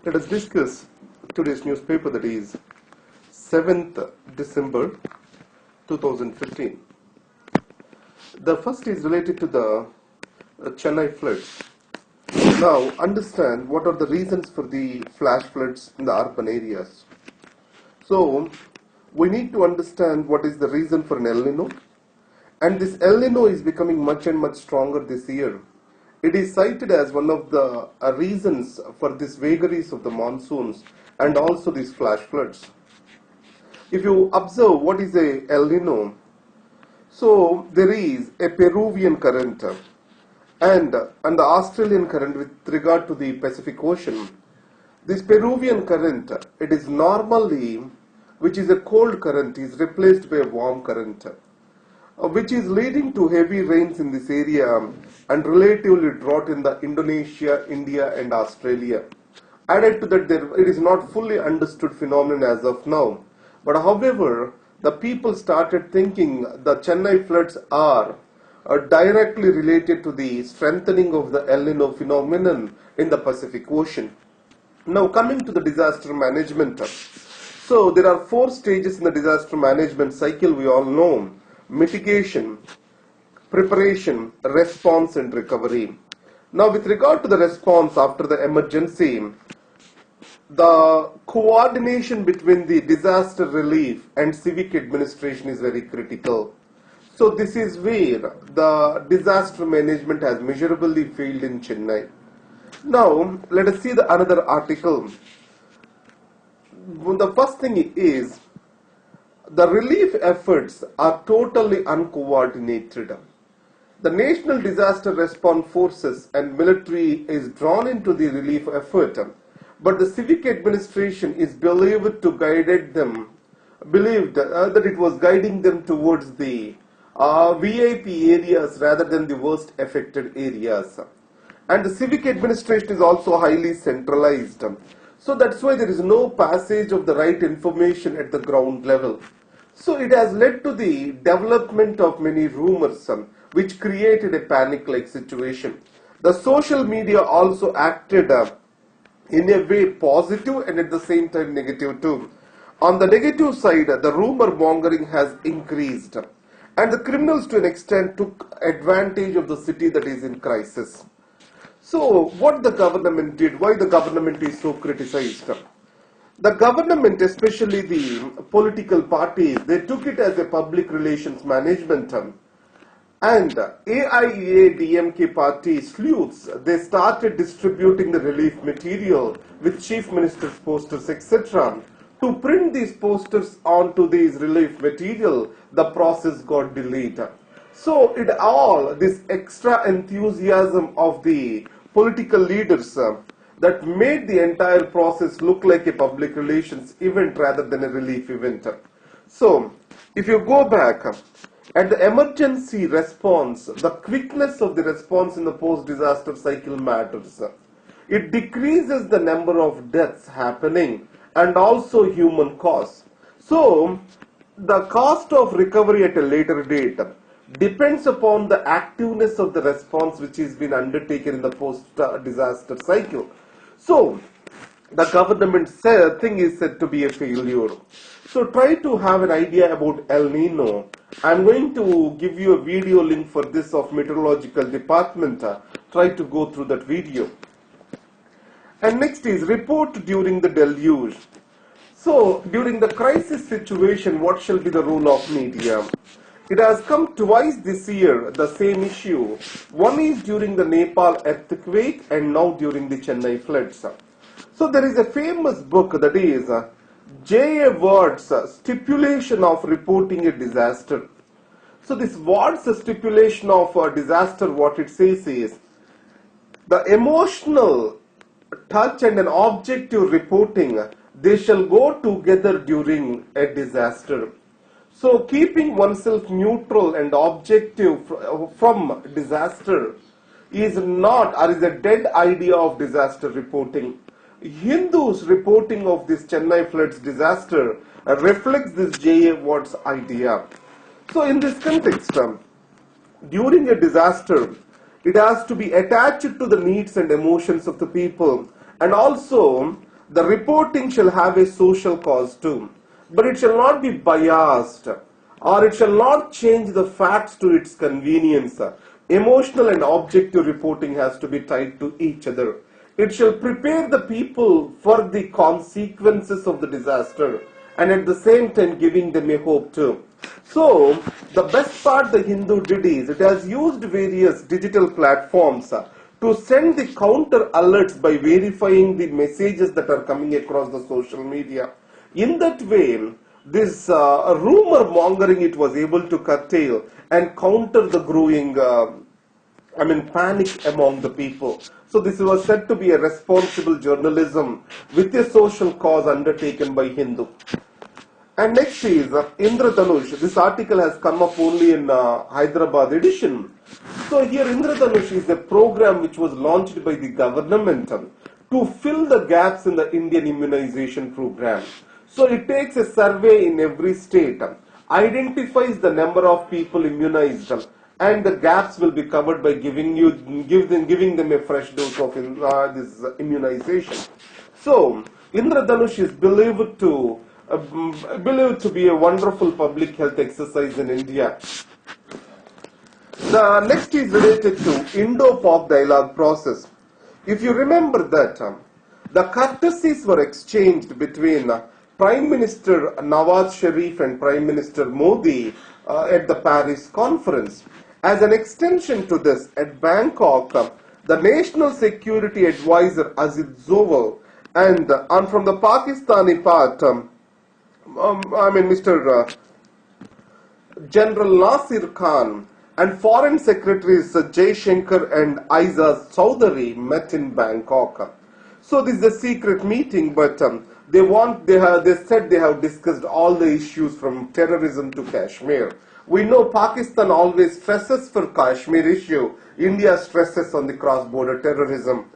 Let us discuss today's newspaper, that is 7th December 2015. The first is related to the Chennai floods. Now understand what are the reasons for the flash floods in the urban areas. So we need to understand what is the reason for an El Nino, and this El Nino is becoming much and much stronger this year. It is cited as one of the reasons for these vagaries of the monsoons and also these flash floods. If you observe what is a El Nino, so there is a Peruvian current and the Australian current with regard to the Pacific Ocean. This Peruvian current, it is normally, which is a cold current, is replaced by a warm current, which is leading to heavy rains in this area and relatively drought in the Indonesia, India and Australia. Added to that, it is not fully understood phenomenon as of now. But however, the people started thinking the Chennai floods are directly related to the strengthening of the El Nino phenomenon in the Pacific Ocean. Now coming to the disaster management. So there are 4 stages in the disaster management cycle we all know: mitigation, preparation, response and recovery. Now with regard to the response after the emergency, the coordination between the disaster relief and civic administration is very critical. So this is where the disaster management has measurably failed in Chennai. Now let us see the another article. The first thing is the relief efforts are totally uncoordinated. The National Disaster Response Forces and military is drawn into the relief effort, but the civic administration is believed that it was guiding them towards the VIP areas rather than the worst affected areas. And the civic administration is also highly centralized. So that's why there is no passage of the right information at the ground level. So it has led to the development of many rumors, which created a panic-like situation. The social media also acted in a way positive and at the same time negative too. On the negative side, the rumor mongering has increased, and the criminals to an extent took advantage of the city that is in crisis. So what the government did, why the government is so criticized? The government, especially the political parties, they took it as a public relations management term. And AIA-DMK party sleuths, they started distributing the relief material with chief minister's posters, etc. To print these posters onto these relief material, the process got delayed. So this extra enthusiasm of the political leaders that made the entire process look like a public relations event rather than a relief event. So if you go back at the emergency response, the quickness of the response in the post-disaster cycle matters. It decreases the number of deaths happening and also human costs. So the cost of recovery at a later date depends upon the activeness of the response which has been undertaken in the post-disaster cycle. So the government thing is said to be a failure. So try to have an idea about El Nino. I'm going to give you a video link for this of meteorological department. Try to go through that video. And next is report during the deluge. So during the crisis situation, what shall be the role of media? It has come twice this year, the same issue. One is during the Nepal earthquake and now during the Chennai floods. So there is a famous book, that is J.A. Ward's Stipulation of Reporting a Disaster. So this Ward's stipulation of a disaster, what it says is, the emotional touch and an objective reporting, they shall go together during a disaster. So keeping oneself neutral and objective from disaster is not, or is a dead idea of disaster reporting. Hindus' reporting of this Chennai floods disaster reflects this J.A. Ward's idea. So in this context, during a disaster, it has to be attached to the needs and emotions of the people, and also The reporting shall have a social cause too, but it shall not be biased, or it shall not change the facts to its convenience. Emotional and objective reporting has to be tied to each other. It shall prepare the people for the consequences of the disaster and at the same time giving them a hope too. So, the best part the Hindu did is it has used various digital platforms to send the counter alerts by verifying the messages that are coming across the social media. In that way, this rumor mongering it was able to curtail and counter the growing panic among the people. So this was said to be a responsible journalism with a social cause undertaken by Hindu. And next is Indradhanush. This article has come up only in Hyderabad edition. So here Indradhanush is a program which was launched by the government to fill the gaps in the Indian immunization program. So it takes a survey in every state, identifies the number of people immunized, and the gaps will be covered by giving them a fresh dose of this immunization. So Indradhanush is believed to be a wonderful public health exercise in India. The next is related to Indo-Pak dialogue process. If you remember that the courtesies were exchanged between Prime Minister Nawaz Sharif and Prime Minister Modi at the Paris conference. As an extension to this, at Bangkok, the National Security Advisor Azid Zoval and from the Pakistani part, Mr. General Nasir Khan and Foreign Secretaries Jay Shankar and Aizaz Chowdhury met in Bangkok. So this is a secret meeting, but they said they have discussed all the issues from terrorism to Kashmir. We know Pakistan always stresses for Kashmir issue. India stresses on the cross-border terrorism.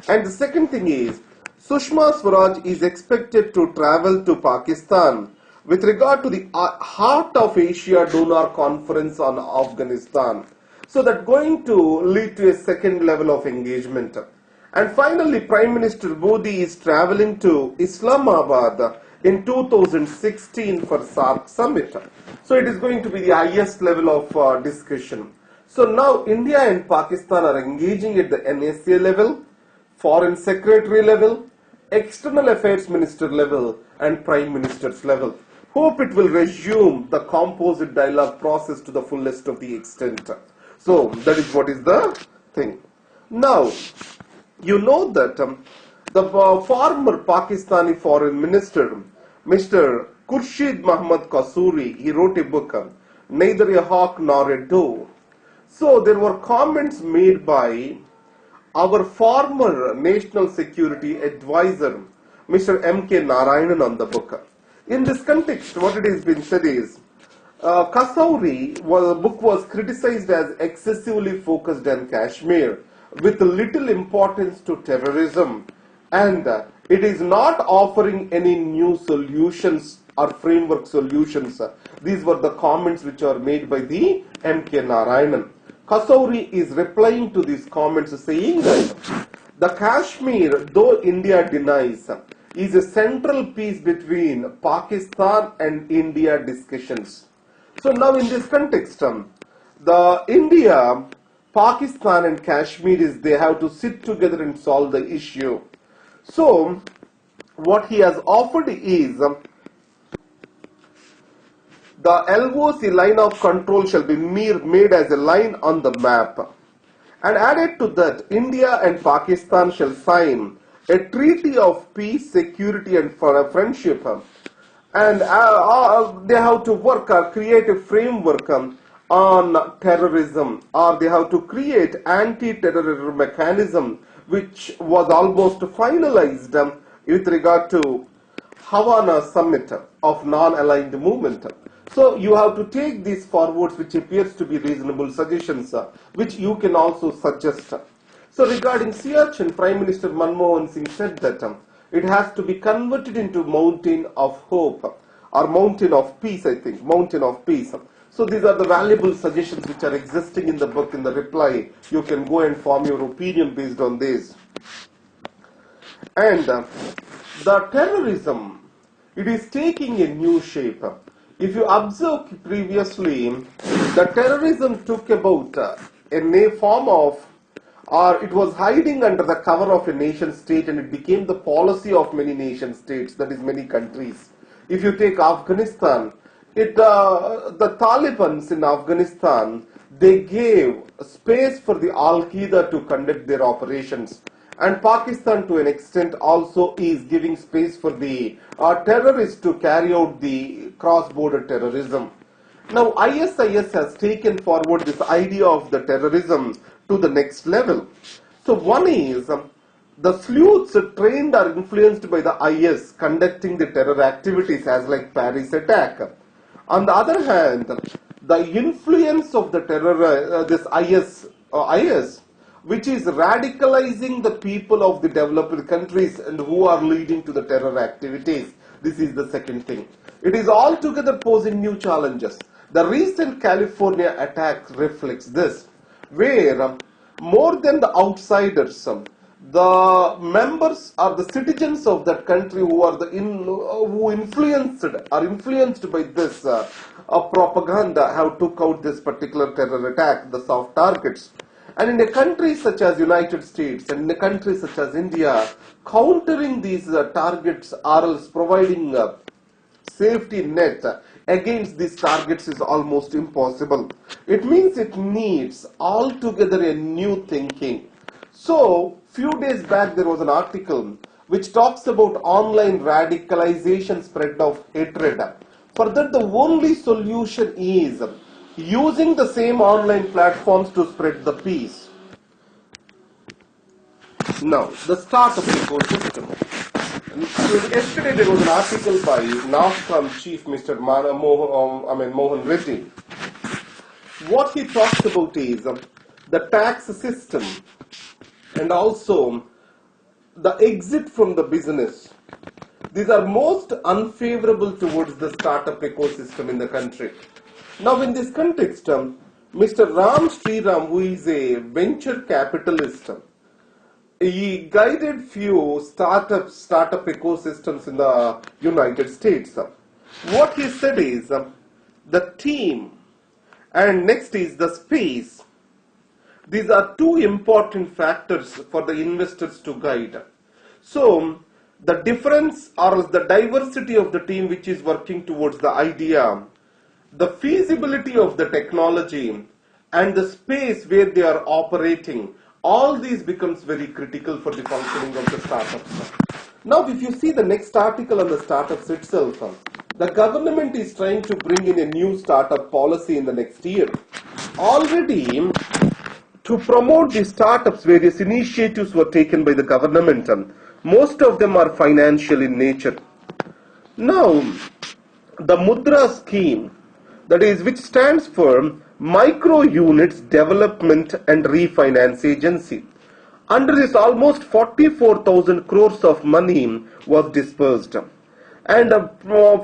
And the second thing is, Sushma Swaraj is expected to travel to Pakistan with regard to the Heart of Asia Donor Conference on Afghanistan. So that's going to lead to a second level of engagement. And finally, Prime Minister Modi is traveling to Islamabad in 2016 for SAARC summit. So it is going to be the highest level of discussion. So now India and Pakistan are engaging at the NSA level, Foreign Secretary level, External Affairs Minister level and Prime Minister's level. Hope it will resume the composite dialogue process to the fullest of the extent. So that is what is the thing. Now, you know that the former Pakistani Foreign Minister, Mr. Khurshid Muhammad Qasuri, he wrote a book, Neither a Hawk Nor a Dove. So there were comments made by our former National Security Advisor, Mr. M.K. Narayanan on the book. In this context, what it has been said is, Qasuri, the book was criticized as excessively focused on Kashmir with little importance to terrorism, and it is not offering any new solutions or framework solutions. These were the comments which are made by the M.K. Narayanan. Qasuri is replying to these comments saying that the Kashmir, though India denies, is a central piece between Pakistan and India discussions. So now in this context, the India, Pakistan and Kashmir they have to sit together and solve the issue. So what he has offered is the LOC line of control shall be made as a line on the map. And added to that, India and Pakistan shall sign a treaty of peace, security and friendship. And they have to create a framework on terrorism, or they have to create anti-terror mechanism, which was almost finalized with regard to Havana summit of non-aligned movement. So you have to take these forwards, which appears to be reasonable suggestions, which you can also suggest. So regarding Siachen, Prime Minister Manmohan Singh said that it has to be converted into mountain of hope, or mountain of peace, I think, mountain of peace. So these are the valuable suggestions which are existing in the book. In the reply, you can go and form your opinion based on this. And the terrorism, it is taking a new shape. If you observe previously, the terrorism took about a form of, or it was hiding under the cover of a nation state, and it became the policy of many nation states, that is many countries. If you take Afghanistan, the Taliban in Afghanistan, they gave space for the Al-Qaeda to conduct their operations. And Pakistan to an extent also is giving space for the terrorists to carry out the cross-border terrorism. Now ISIS has taken forward this idea of the terrorism to the next level. So one is the sleuths trained or influenced by the IS conducting the terror activities as like Paris attack. On the other hand, the influence of the terror, this IS, which is radicalizing the people of the developed countries and who are leading to the terror activities. This is the second thing. It is altogether posing new challenges. The recent California attack reflects this, where more than the outsiders, the members or the citizens of that country who are who influenced by this propaganda have took out this particular terror attack, the soft targets. And in a country such as United States and in a country such as India, countering these targets or else providing a safety net against these targets is almost impossible. It means it needs altogether a new thinking. So, few days back there was an article which talks about online radicalization, spread of hatred. For that, the only solution is using the same online platforms to spread the peace. Now, the startup ecosystem. Yesterday there was an article by NAFCOM chief Mr. Mohan Reddy. What he talks about is the tax system and also the exit from the business. These are most unfavorable towards the startup ecosystem in the country. Now in this context, Mr. Ram Sriram, who is a venture capitalist, he guided few startup ecosystems in the United States. What he said is the team and next is the space. These are two important factors for the investors to guide. So the difference or the diversity of the team which is working towards the idea, the feasibility of the technology and the space where they are operating, all these becomes very critical for the functioning of the startups. Now if you see the next article on the startups itself, the government is trying to bring in a new startup policy in the next year. Already to promote the startups, various initiatives were taken by the government. Most of them are financial in nature. Now the Mudra scheme, that is which stands for Micro Units Development and Refinance Agency. Under this, almost 44,000 crores of money was dispersed. And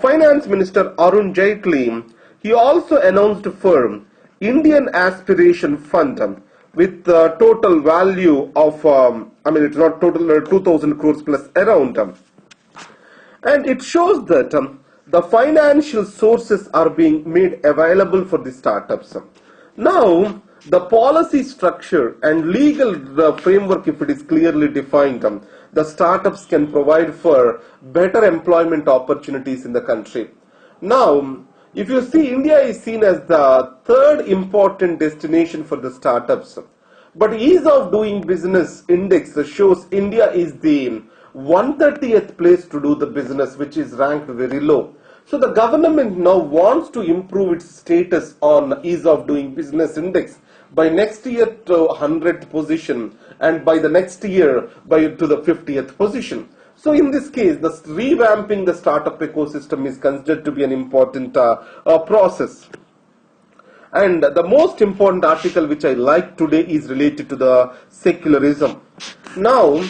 Finance Minister Arun Jaitley, he also announced for Indian Aspiration Fund with the total value of, it's not total 2,000 crores plus around. And it shows that the financial sources are being made available for the startups. Now, the policy structure and legal framework, if it is clearly defined, the startups can provide for better employment opportunities in the country. Now, if you see, India is seen as the third important destination for the startups. But ease of doing business index shows India is the 130th place to do the business, which is ranked very low. So the government now wants to improve its status on ease of doing business index by next year to 100th position and by the next year to the 50th position. So in this case, the revamping the startup ecosystem is considered to be an important process. And the most important article which I like today is related to the secularism. Now,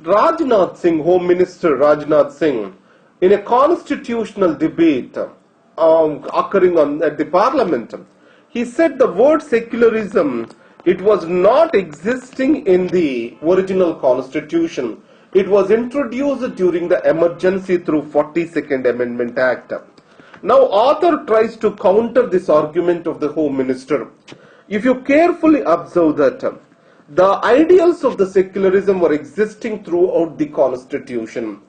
Rajnath Singh, Home Minister Rajnath Singh, in a constitutional debate occurring at the Parliament, he said the word secularism, it was not existing in the original constitution. It was introduced during the emergency through 42nd Amendment Act. Now, author tries to counter this argument of the Home Minister. If you carefully observe that the ideals of the secularism were existing throughout the Constitution.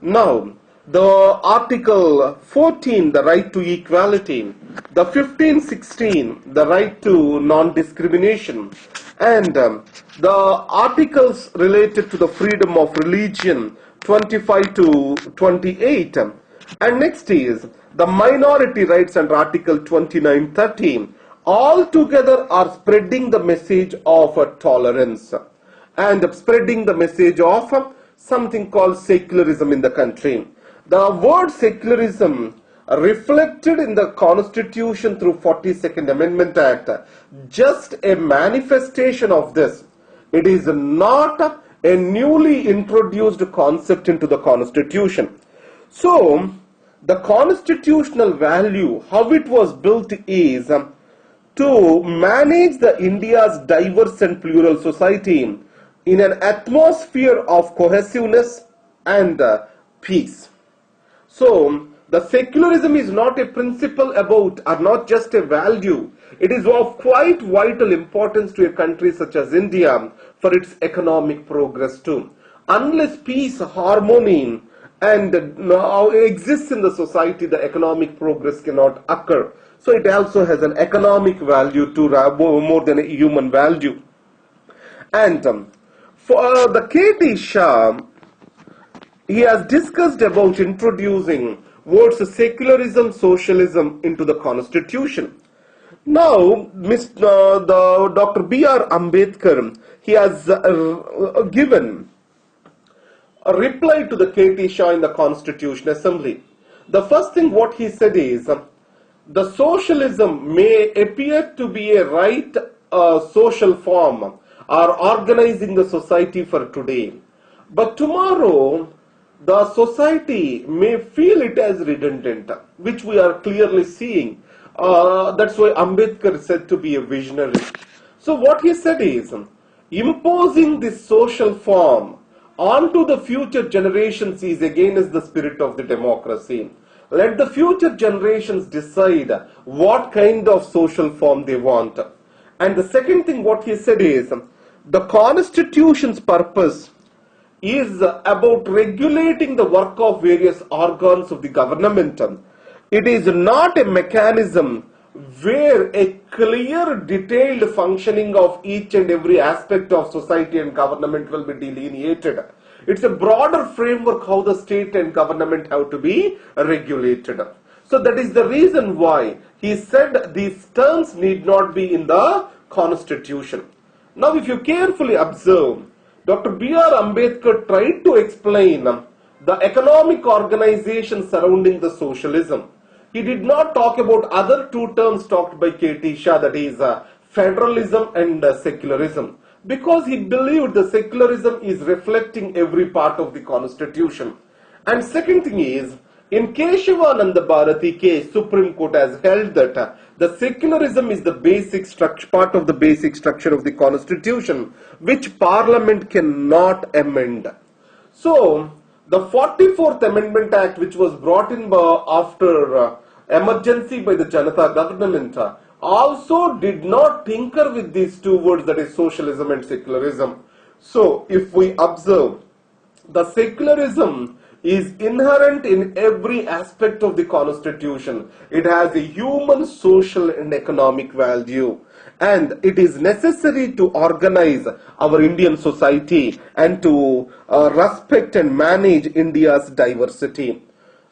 Now, the Article 14, the right to equality, the 1516, the right to non-discrimination, and the articles related to the freedom of religion, 25 to 28, and next is the minority rights under Article 29-30, all together are spreading the message of tolerance and spreading the message of something called secularism in the country. The word secularism reflected in the Constitution through 42nd Amendment Act, just a manifestation of this. It is not a newly introduced concept into the Constitution. So, the constitutional value, how it was built is to manage the India's diverse and plural society in an atmosphere of cohesiveness and peace. So, the secularism is not a principle about, or not just a value. It is of quite vital importance to a country such as India for its economic progress too. Unless peace, harmony, and exists in the society, the economic progress cannot occur. So it also has an economic value to more than a human value. And for the K.T. Shah, he has discussed about introducing words secularism, socialism into the Constitution. Now, Dr. B.R. Ambedkar, he has given a reply to the K.T. Shah in the Constitution Assembly. The first thing what he said is, the socialism may appear to be a right social form or organizing the society for today, but tomorrow the society may feel it as redundant, which we are clearly seeing. That's why Ambedkar is said to be a visionary. So what he said is, imposing this social form onto the future generations is against the spirit of the democracy. Let the future generations decide what kind of social form they want. And the second thing what he said is, the Constitution's purpose is about regulating the work of various organs of the government. It is not a mechanism where a clear, detailed functioning of each and every aspect of society and government will be delineated. It's a broader framework how the state and government have to be regulated. So that is the reason why he said these terms need not be in the Constitution. Now if you carefully observe, Dr. B.R. Ambedkar tried to explain the economic organization surrounding the socialism. He did not talk about other two terms talked by K.T. Shah, that is federalism and secularism, because he believed the secularism is reflecting every part of the Constitution. And second thing is, in Keshavananda Bharati case, Supreme Court has held that the secularism is the basic structure, part of the basic structure of the Constitution, which Parliament cannot amend. So, the 44th Amendment Act, which was brought in after emergency by the Janata government, also did not tinker with these two words, that is socialism and secularism. So, if we observe, the secularism is inherent in every aspect of the Constitution. It has a human, social and economic value, and it is necessary to organize our Indian society and to respect and manage India's diversity.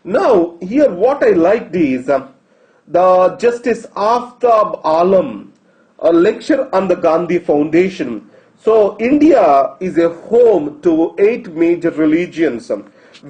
Now, here what I liked is the Justice Aftab Alam, a lecture on the Gandhi Foundation. So, India is a home to 8 major religions,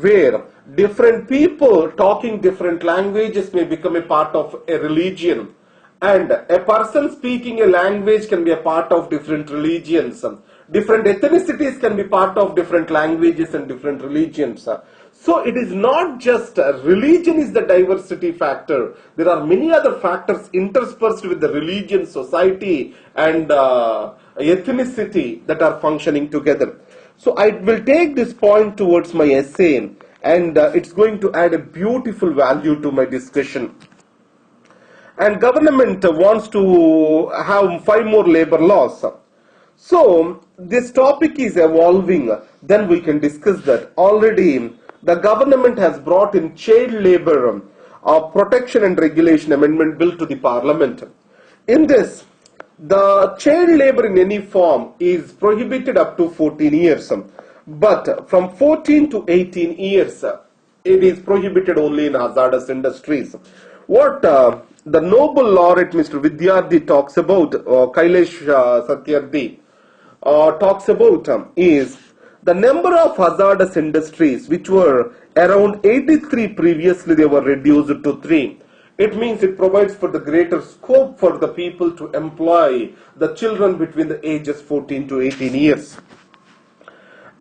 where different people talking different languages may become a part of a religion, and a person speaking a language can be a part of different religions. Different ethnicities can be part of different languages and different religions. So it is not just religion is the diversity factor. There are many other factors interspersed with the religion, society and ethnicity that are functioning together. So I will take this point towards my essay, and it's going to add a beautiful value to my discussion. And government wants to have 5 more labor laws. So this topic is evolving, then we can discuss that. Already the government has brought in child labor protection and regulation amendment bill to the parliament. In this, the child labor in any form is prohibited up to 14 years, but from 14 to 18 years it is prohibited only in hazardous industries. What the Nobel laureate Mr. Vidyarthi talks about, Kailash Satyarthi talks about is the number of hazardous industries, which were around 83 previously, they were reduced to 3. It means it provides for the greater scope for the people to employ the children between the ages 14 to 18 years.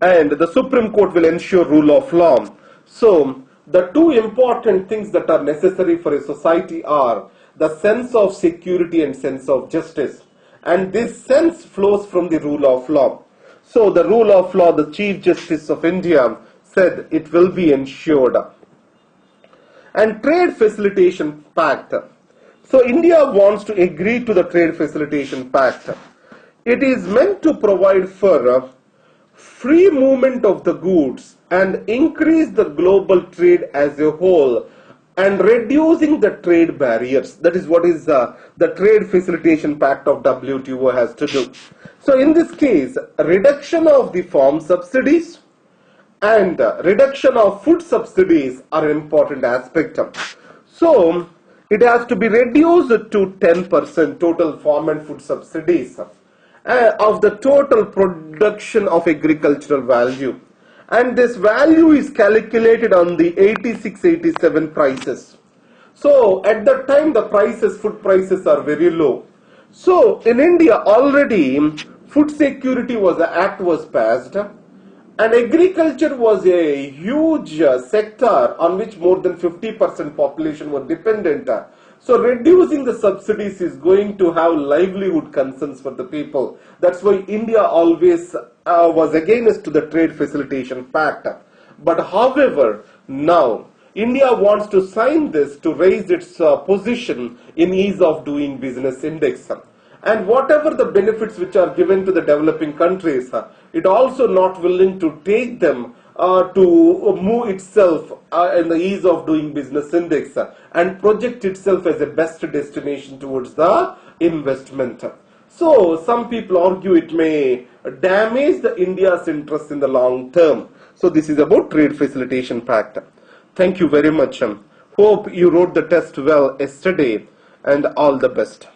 And the Supreme Court will ensure rule of law. So the 2 important things that are necessary for a society are the sense of security and sense of justice. And this sense flows from the rule of law. So the rule of law, the Chief Justice of India said it will be ensured. And Trade Facilitation Pact. So India wants to agree to the Trade Facilitation Pact. It is meant to provide for free movement of the goods and increase the global trade as a whole and reducing the trade barriers. That is what is the Trade Facilitation Pact of WTO has to do. So in this case, reduction of the farm subsidies and reduction of food subsidies are an important aspect. So it has to be reduced to 10% total farm and food subsidies of the total production of agricultural value. And this value is calculated on the 86-87 prices. So at that time the prices, food prices are very low. So in India already food security act was passed, and agriculture was a huge sector on which more than 50% population were dependent. So reducing the subsidies is going to have livelihood concerns for the people. That's why India always was against to the Trade Facilitation Pact. But however, now India wants to sign this to raise its position in ease of doing business index. And whatever the benefits which are given to the developing countries, it also not willing to take them to move itself in the ease of doing business index and project itself as a best destination towards the investment. So some people argue it may damage the India's interest in the long term. So this is about Trade Facilitation Pact. Thank you very much. Hope you wrote the test well yesterday, and all the best.